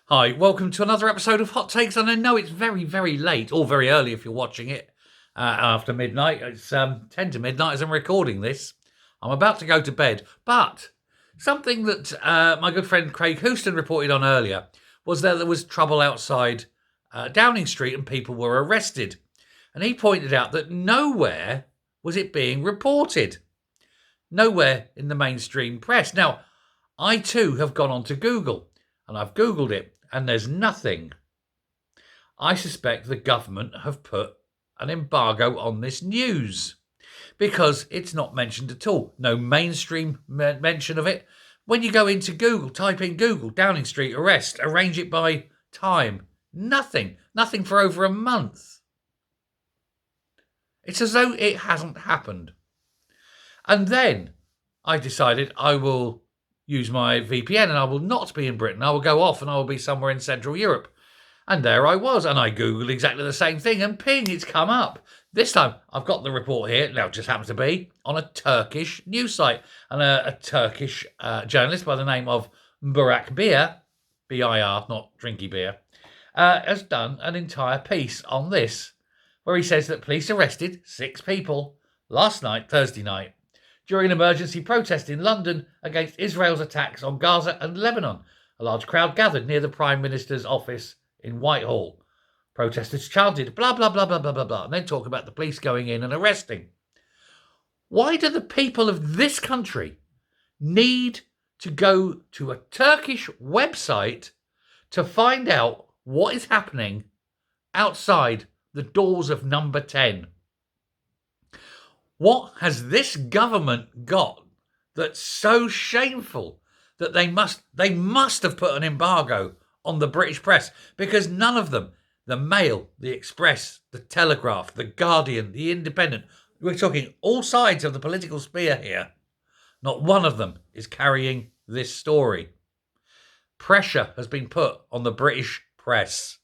Hi, welcome to another episode of Hot Takes. And I know it's very, very late, or very early if you're watching it after midnight. It's 10 to midnight as I'm recording this. I'm about to go to bed, but something that my good friend Craig Houston reported on earlier was that there was trouble outside Downing Street and people were arrested. And he pointed out that nowhere was it being reported. Nowhere in the mainstream press. Now, I too have gone onto Google and I've Googled it. And there's nothing. I suspect the government have put an embargo on this news because it's not mentioned at all. No mainstream mention of it. When you go into Google, type in Google, Downing Street arrest, arrange it by time. Nothing. Nothing for over a month. It's as though it hasn't happened. And then I decided I will use my VPN and I will not be in Britain. I will go off and I will be somewhere in Central Europe. And there I was. And I Googled exactly the same thing and ping, it's come up. This time I've got the report here. Now it just happens to be on a Turkish news site. And a Turkish journalist by the name of Burak Bir, B-I-R, not drinky beer, has done an entire piece on this where he says that police arrested 6 people last night, Thursday night, during an emergency protest in London against Israel's attacks on Gaza and Lebanon. A large crowd gathered near the Prime Minister's office in Whitehall. Protesters chanted, blah, blah, blah, blah, blah, blah, blah, and then talk about the police going in and arresting. Why do the people of this country need to go to a Turkish website to find out what is happening outside the doors of number 10? What has this government got that's so shameful that they must have put an embargo on the British press? Because none of them, the Mail, the Express, the Telegraph, the Guardian, the Independent, we're talking all sides of the political spear here, not one of them is carrying this story. Pressure has been put on the British press.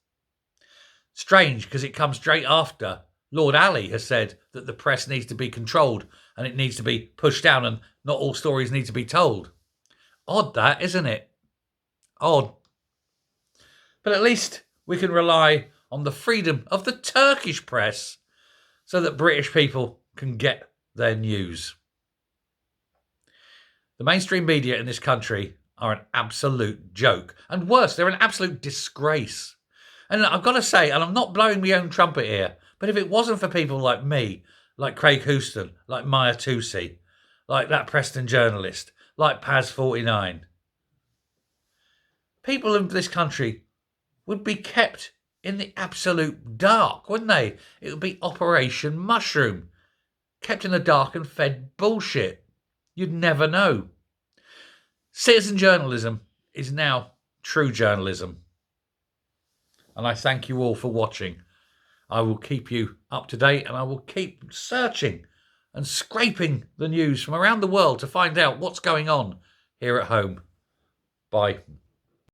Strange, because it comes straight after Lord Ali has said that the press needs to be controlled and it needs to be pushed down and not all stories need to be told. Odd that, isn't it? Odd. But at least we can rely on the freedom of the Turkish press so that British people can get their news. The mainstream media in this country are an absolute joke. And worse, they're an absolute disgrace. And I've got to say, and I'm not blowing my own trumpet here, but if it wasn't for people like me, like Craig Houston, like Maya Tusi, like that Preston journalist, like Paz49, people in this country would be kept in the absolute dark, wouldn't they? It would be Operation Mushroom, kept in the dark and fed bullshit. You'd never know. Citizen journalism is now true journalism. And I thank you all for watching. I will keep you up to date and I will keep searching and scraping the news from around the world to find out what's going on here at home. Bye.